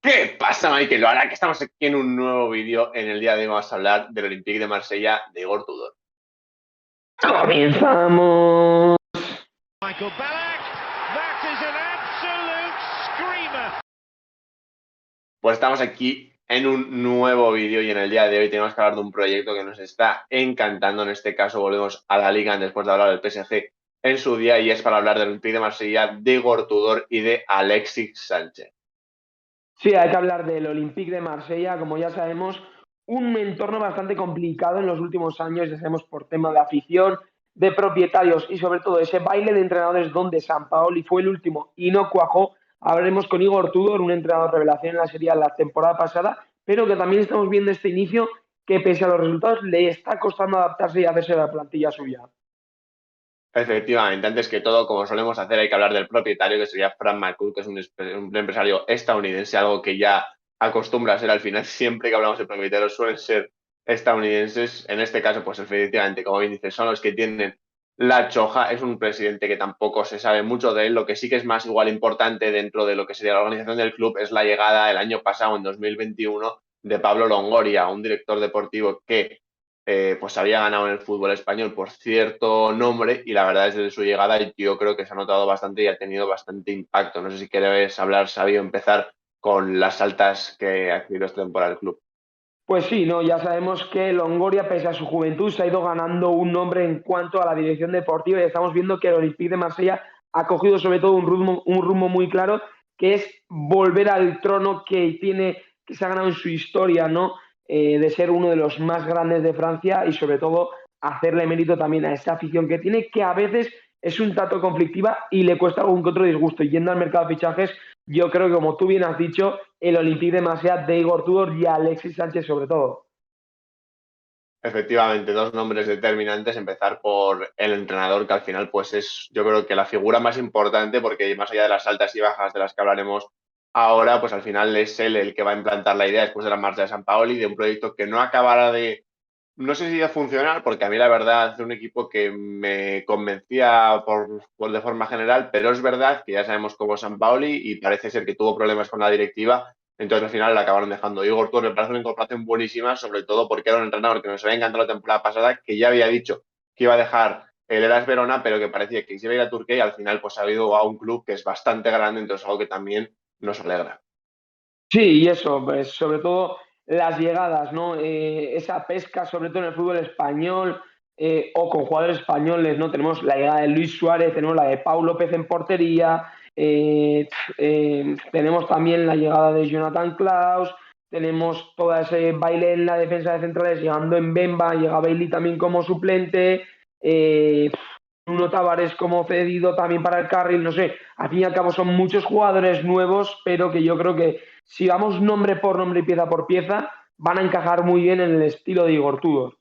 ¿Qué pasa, Michael? Ahora que estamos aquí en un nuevo vídeo, en el día de hoy vamos a hablar del Olympique de Marsella de Igor Tudor. ¡Comenzamos! Michael Ballack, that is an absolute screamer. Pues estamos aquí en un nuevo vídeo y en el día de hoy tenemos que hablar de un proyecto que nos está encantando. En este caso volvemos a la Liga después de hablar del PSG en su día y es para hablar del Olympique de Marsella, de Igor Tudor y de Alexis Sánchez. Sí, hay que hablar del Olympique de Marsella, como ya sabemos, un entorno bastante complicado en los últimos años, ya sabemos por tema de afición, de propietarios y sobre todo ese baile de entrenadores donde Sampaoli fue el último y no cuajó. Hablaremos con Igor Tudor, un entrenador revelación en la Serie A la temporada pasada, pero que también estamos viendo este inicio que pese a los resultados le está costando adaptarse y hacerse la plantilla suya. Efectivamente, antes que todo, como solemos hacer, hay que hablar del propietario, que sería Frank McCourt, que es un empresario estadounidense, algo que ya acostumbra a ser al final, siempre que hablamos de propietarios suelen ser estadounidenses. En este caso, pues efectivamente, como bien dices, son los que tienen la choja. Es un presidente que tampoco se sabe mucho de él. Lo que sí que es más igual importante dentro de lo que sería la organización del club es la llegada el año pasado, en 2021, de Pablo Longoria, un director deportivo que pues había ganado en el fútbol español por cierto nombre y la verdad es desde su llegada yo creo que se ha notado bastante y ha tenido bastante impacto. No sé si quieres hablar, Sabio, empezar con las altas que ha adquirido esta temporada el club. Pues sí, no, ya sabemos que Longoria, pese a su juventud, se ha ido ganando un nombre en cuanto a la dirección deportiva y estamos viendo que el Olympique de Marsella ha cogido sobre todo un rumbo muy claro, que es volver al trono que se ha ganado en su historia, ¿no? De ser uno de los más grandes de Francia y sobre todo hacerle mérito también a esa afición que tiene, que a veces es un tanto conflictiva y le cuesta algún que otro disgusto. Yendo al mercado de fichajes, yo creo que, como tú bien has dicho, el Olympique de Marsella de Igor Tudor y Alexis Sánchez sobre todo. Efectivamente, dos nombres determinantes, empezar por el entrenador, que al final pues es yo creo que la figura más importante, porque más allá de las altas y bajas de las que hablaremos ahora, pues al final es él el que va a implantar la idea después de la marcha de Sampaoli, de un proyecto que no acabará de, no sé si iba a funcionar, porque a mí la verdad es un equipo que me convencía por de forma general, pero es verdad que ya sabemos cómo es Sampaoli y parece ser que tuvo problemas con la directiva, entonces al final la acabaron dejando. Igor Tudor me parece una incorporación buenísima, sobre todo porque era un entrenador que nos había encantado la temporada pasada, que ya había dicho que iba a dejar el Hellas Verona, pero que parecía que se iba a ir a Turquía y al final pues ha ido a un club que es bastante grande, entonces algo que también nos alegra. Sí, y eso, pues sobre todo las llegadas, ¿no? Esa pesca, sobre todo en el fútbol español, o con jugadores españoles, ¿no? Tenemos la llegada de Luis Suárez, tenemos la de Pau López en portería, tenemos también la llegada de Jonathan Klaus, tenemos todo ese baile en la defensa de centrales, llegando en Bemba, llega Bailey también como suplente, eh, Bruno Tavares como cedido también para el carril, no sé, al fin y al cabo son muchos jugadores nuevos, pero que yo creo que si vamos nombre por nombre y pieza por pieza, van a encajar muy bien en el estilo de Igor Tudor.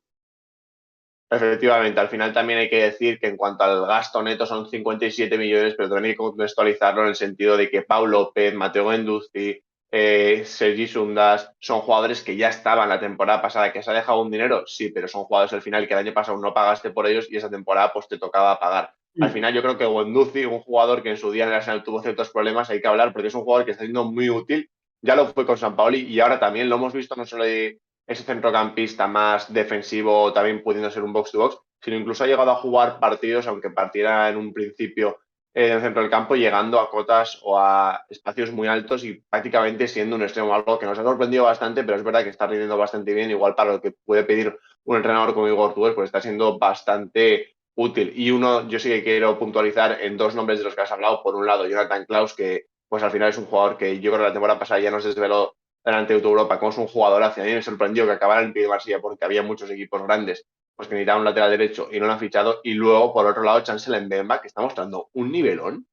Efectivamente, al final también hay que decir que en cuanto al gasto neto son 57 millones, pero también hay que contextualizarlo en el sentido de que Pau López, Mateo Guendouzi, Sergi Sundas son jugadores que ya estaban la temporada pasada, que se ha dejado un dinero, sí, pero son jugadores al final que el año pasado no pagaste por ellos y esa temporada pues te tocaba pagar. Al final yo creo que Guendouzi, un jugador que en su día en el Arsenal tuvo ciertos problemas, hay que hablar porque es un jugador que está siendo muy útil, ya lo fue con Sampaoli y ahora también lo hemos visto no solo ese centrocampista más defensivo, también pudiendo ser un box-to-box, sino incluso ha llegado a jugar partidos, aunque partiera en un principio en el centro del campo, llegando a cotas o a espacios muy altos y prácticamente siendo un extremo, algo que nos ha sorprendido bastante, pero es verdad que está rindiendo bastante bien, igual para lo que puede pedir un entrenador como Igor Tudor, pues está siendo bastante útil. Y uno, yo sí que quiero puntualizar en dos nombres de los que has hablado. Por un lado, Jonathan Klaus, que pues al final es un jugador que yo creo que la temporada pasada ya nos desveló delante de Europa, como es un jugador hacia mí me sorprendió que acabara en el Pie de Marsella porque había muchos equipos grandes pues que necesitaban un lateral derecho y no lo han fichado. Y luego, por otro lado, Chancellor Mbemba, que está mostrando un nivelón.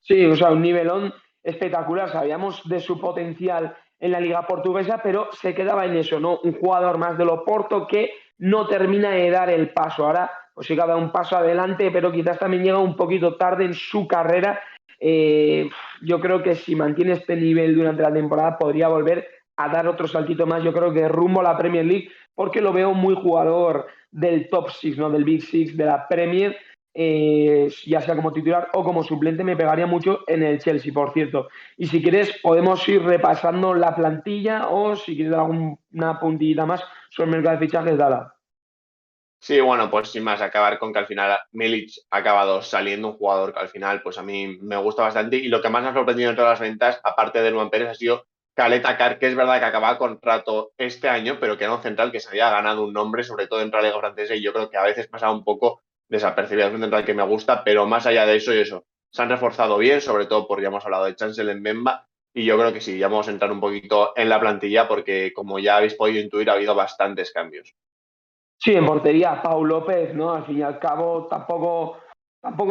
Sí, o sea, un nivelón espectacular. Sabíamos de su potencial en la Liga Portuguesa, pero se quedaba en eso, ¿no? Un jugador más de Oporto que no termina de dar el paso. Ahora, pues sí que ha dado un paso adelante, pero quizás también llega un poquito tarde en su carrera. Eh, yo creo que si mantiene este nivel durante la temporada podría volver a dar otro saltito más, yo creo que rumbo a la Premier League, porque lo veo muy jugador del top 6, ¿no? Del Big Six, de la Premier, ya sea como titular o como suplente, me pegaría mucho en el Chelsea, por cierto. Y si quieres, podemos ir repasando la plantilla o si quieres dar alguna puntillita más sobre el mercado de fichajes, dala. Sí, bueno, pues sin más, acabar con que al final Milic ha acabado saliendo un jugador que al final, pues a mí me gusta bastante. Y lo que más me ha sorprendido en todas las ventas, aparte de Luan Pérez, ha sido Caleta Car, que es verdad que acababa contrato este año, pero que era un central que se había ganado un nombre, sobre todo dentro de la Liga Francesa, y yo creo que a veces pasa un poco desapercibido. Es un central que me gusta, pero más allá de eso y eso, se han reforzado bien, sobre todo porque ya hemos hablado de Chancel en Mbemba, y yo creo que sí, ya vamos a entrar un poquito en la plantilla, porque como ya habéis podido intuir, ha habido bastantes cambios. Sí, en portería, Pau López, ¿no? Al fin y al cabo, tampoco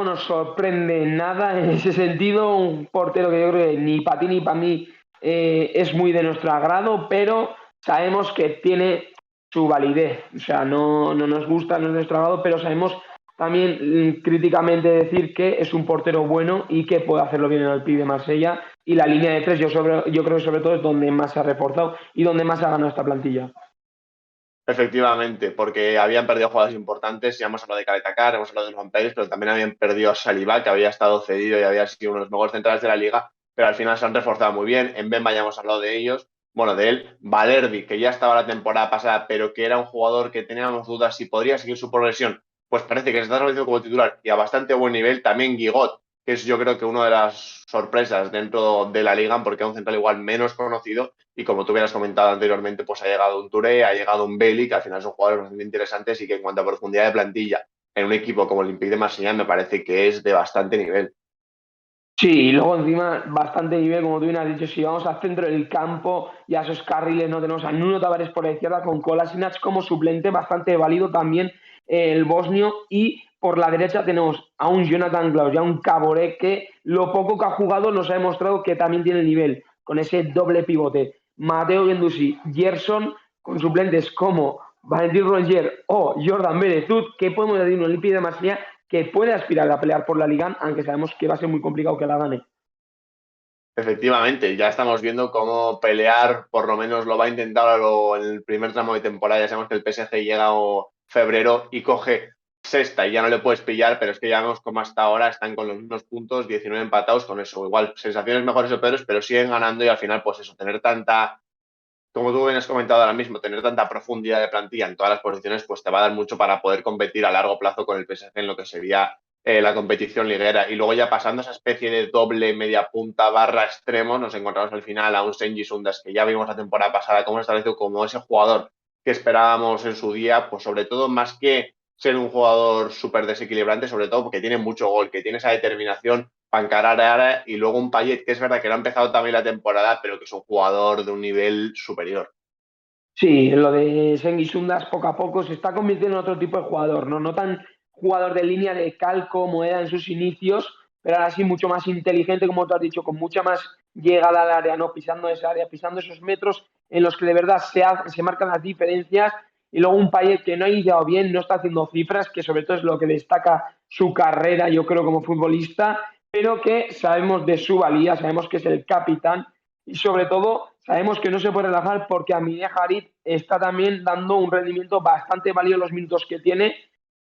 nos sorprende nada en ese sentido. Un portero que yo creo que ni para ti ni para mí es muy de nuestro agrado, pero sabemos que tiene su validez. O sea, no nos gusta, no es de nuestro agrado, pero sabemos también críticamente decir que es un portero bueno y que puede hacerlo bien en el PIB de Marsella. Y la línea de tres, yo creo que sobre todo es donde más se ha reforzado y donde más ha ganado esta plantilla. Efectivamente, porque habían perdido jugadores importantes, ya hemos hablado de Caleta Car, hemos hablado de Juan Pérez, pero también habían perdido a Saliba, que había estado cedido y había sido uno de los mejores centrales de la liga, pero al final se han reforzado muy bien. En Bemba ya hemos hablado de ellos, bueno, de él, Valerdi, que ya estaba la temporada pasada, pero que era un jugador que teníamos dudas si podría seguir su progresión, pues parece que se está estableciendo como titular y a bastante buen nivel. También Guigot, que es yo creo que una de las sorpresas dentro de la liga, porque es un central igual menos conocido y como tú hubieras comentado anteriormente, pues ha llegado un Touré, ha llegado un Bailey, que al final son jugadores bastante interesantes y que en cuanto a profundidad de plantilla en un equipo como el Olympique de Marsella me parece que es de bastante nivel. Sí, y luego encima bastante nivel, como tú bien has dicho, si vamos al centro del campo y a esos carriles no tenemos a Nuno Tavares por la izquierda con Kolasinac como suplente, bastante válido también el bosnio, y por la derecha tenemos a un Jonathan Klaus y a un Caboret que lo poco que ha jugado nos ha demostrado que también tiene nivel, con ese doble pivote. Mateo Guendouzi, Gerson, con suplentes como Valentín Rongier o Jordan Berezut, que podemos decir un Olympique de Marsella que puede aspirar a pelear por la Liga, aunque sabemos que va a ser muy complicado que la gane. Efectivamente, ya estamos viendo cómo pelear, por lo menos lo va a intentar en el primer tramo de temporada. Ya sabemos que el PSG llega a febrero y coge sexta y ya no le puedes pillar, pero es que ya vemos cómo hasta ahora están con los mismos puntos, 19 empatados con eso. Igual, sensaciones mejores o peores, pero siguen ganando y al final, pues eso, tener tanta, como tú bien has comentado ahora mismo, tener tanta profundidad de plantilla en todas las posiciones, pues te va a dar mucho para poder competir a largo plazo con el PSG en lo que sería la competición liguera. Y luego ya pasando esa especie de doble media punta barra extremo, nos encontramos al final a un Senji Sundas que ya vimos la temporada pasada cómo se estableció como ese jugador que esperábamos en su día, pues sobre todo más que ser un jugador súper desequilibrante, sobre todo porque tiene mucho gol, que tiene esa determinación para encarar ahora, y luego un Payet que es verdad que no ha empezado también la temporada, pero que es un jugador de un nivel superior. Sí, lo de Sengi Sundas poco a poco se está convirtiendo en otro tipo de jugador, ¿no? No tan jugador de línea de cal como era en sus inicios, pero ahora sí mucho más inteligente, como tú has dicho, con mucha más llegada al área, ¿no? Pisando esa área, pisando esos metros en los que de verdad se marcan las diferencias. Y luego un Payet que no ha iniciado bien, no está haciendo cifras, que sobre todo es lo que destaca su carrera, yo creo, como futbolista, pero que sabemos de su valía, sabemos que es el capitán y sobre todo sabemos que no se puede relajar porque Aminé Harit está también dando un rendimiento bastante válido en los minutos que tiene,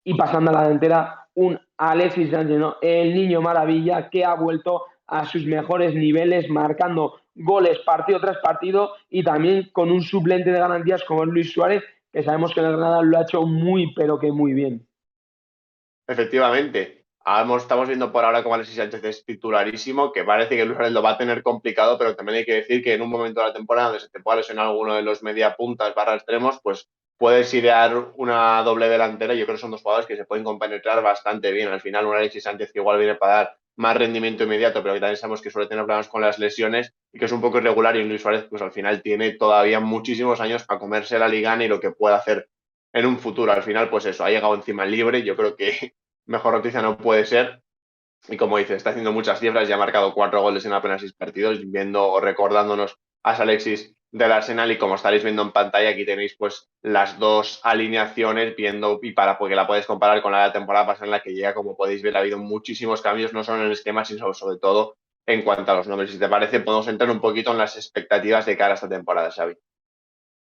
y pasando a la delantera un Alexis Sánchez, ¿no? El niño maravilla que ha vuelto a sus mejores niveles marcando goles partido tras partido y también con un suplente de garantías como Luis Suárez, que sabemos que en el Granada lo ha hecho muy pero que muy bien. Efectivamente. Estamos viendo por ahora cómo Alexis Sánchez es titularísimo, que parece que Luis Suárez lo va a tener complicado, pero también hay que decir que en un momento de la temporada donde se te pueda lesionar alguno de los media puntas barra extremos, pues puedes idear una doble delantera. Yo creo que son dos jugadores que se pueden compenetrar bastante bien. Al final, un Alexis Sánchez que igual viene para dar más rendimiento inmediato, pero que también sabemos que suele tener problemas con las lesiones y que es un poco irregular. Y un Luis Suárez, pues al final tiene todavía muchísimos años para comerse la liga y lo que puede hacer en un futuro. Al final, pues eso, ha llegado encima libre. Yo creo que mejor noticia no puede ser. Y como dice, está haciendo muchas cifras, ya ha marcado 4 goles en apenas 6 partidos, viendo o recordándonos a Alexis del Arsenal. Y como estaréis viendo en pantalla, aquí tenéis pues las dos alineaciones viendo, y para porque la podéis comparar con la de la temporada pasada en la que llega, como podéis ver, ha habido muchísimos cambios, no solo en el esquema, sino sobre todo en cuanto a los nombres. Si te parece, podemos entrar un poquito en las expectativas de cara a esta temporada, Xavi.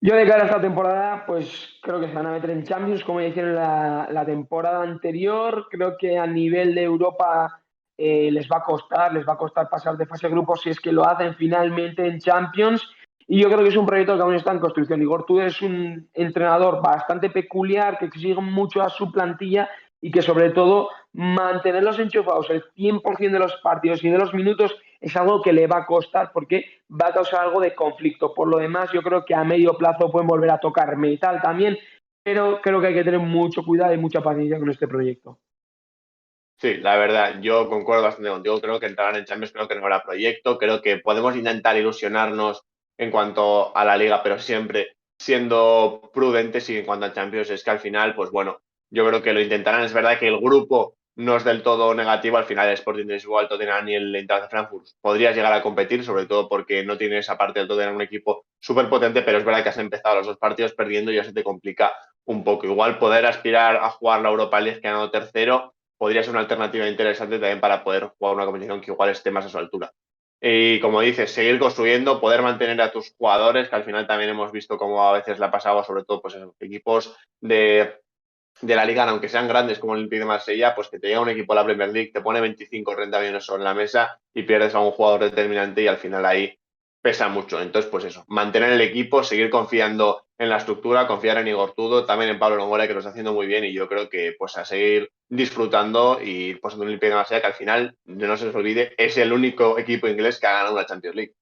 Yo de cara a esta temporada, pues creo que se van a meter en Champions, como hicieron la temporada anterior. Creo que a nivel de Europa les va a costar pasar de fase de grupos si es que lo hacen finalmente en Champions. Y yo creo que es un proyecto que aún está en construcción. Igor Tudor es un entrenador bastante peculiar, que exige mucho a su plantilla y que sobre todo mantenerlos enchufados el 100% de los partidos y de los minutos es algo que le va a costar porque va a causar algo de conflicto. Por lo demás, yo creo que a medio plazo pueden volver a tocar metal también, pero creo que hay que tener mucho cuidado y mucha paciencia con este proyecto. Sí, la verdad, yo concuerdo bastante contigo. Creo que entrar en Champions creo que no era proyecto. Creo que podemos intentar ilusionarnos en cuanto a la liga, pero siempre siendo prudentes y en cuanto a Champions es que al final, pues bueno, yo creo que lo intentarán. Es verdad que el grupo no es del todo negativo. Al final el Sporting de Lisboa, el Tottenham y el Eintracht de Frankfurt podrías llegar a competir, sobre todo porque no tienes aparte del Tottenham un equipo súper potente, pero es verdad que has empezado los dos partidos perdiendo y ya se te complica un poco. Igual poder aspirar a jugar la Europa League quedando tercero podría ser una alternativa interesante también para poder jugar una competición que igual esté más a su altura. Y como dices, seguir construyendo, poder mantener a tus jugadores, que al final también hemos visto cómo a veces la ha pasado, sobre todo pues equipos de la liga, aunque sean grandes como el Olympique de Marsella, pues que te llega un equipo a la Premier League, te pone 25 o 30 millones sobre la mesa y pierdes a un jugador determinante y al final ahí pesa mucho. Entonces, pues eso, mantener el equipo, seguir confiando en la estructura, confiar en Igor Tudor, también en Pablo Longoria, que lo está haciendo muy bien y yo creo que pues a seguir disfrutando y pues en un Olympique de Marsella que al final, no se os olvide, es el único equipo inglés que ha ganado una Champions League.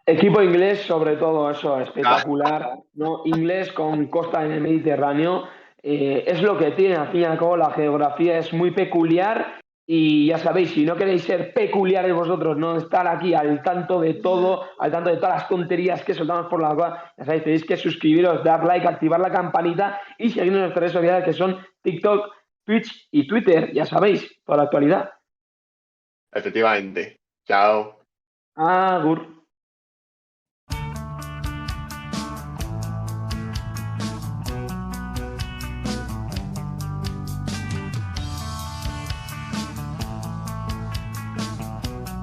Equipo inglés, sobre todo, eso, espectacular, ¿no? Inglés con costa en el Mediterráneo, es lo que tiene, al fin y al cabo, la geografía es muy peculiar y ya sabéis, si no queréis ser peculiares vosotros, no estar aquí al tanto de todo, al tanto de todas las tonterías que soltamos por la cual, ya sabéis, tenéis que suscribiros, dar like, activar la campanita y seguirnos en nuestras redes sociales que son TikTok, Twitch y Twitter, ya sabéis, toda la actualidad. Efectivamente. Chao. Agur.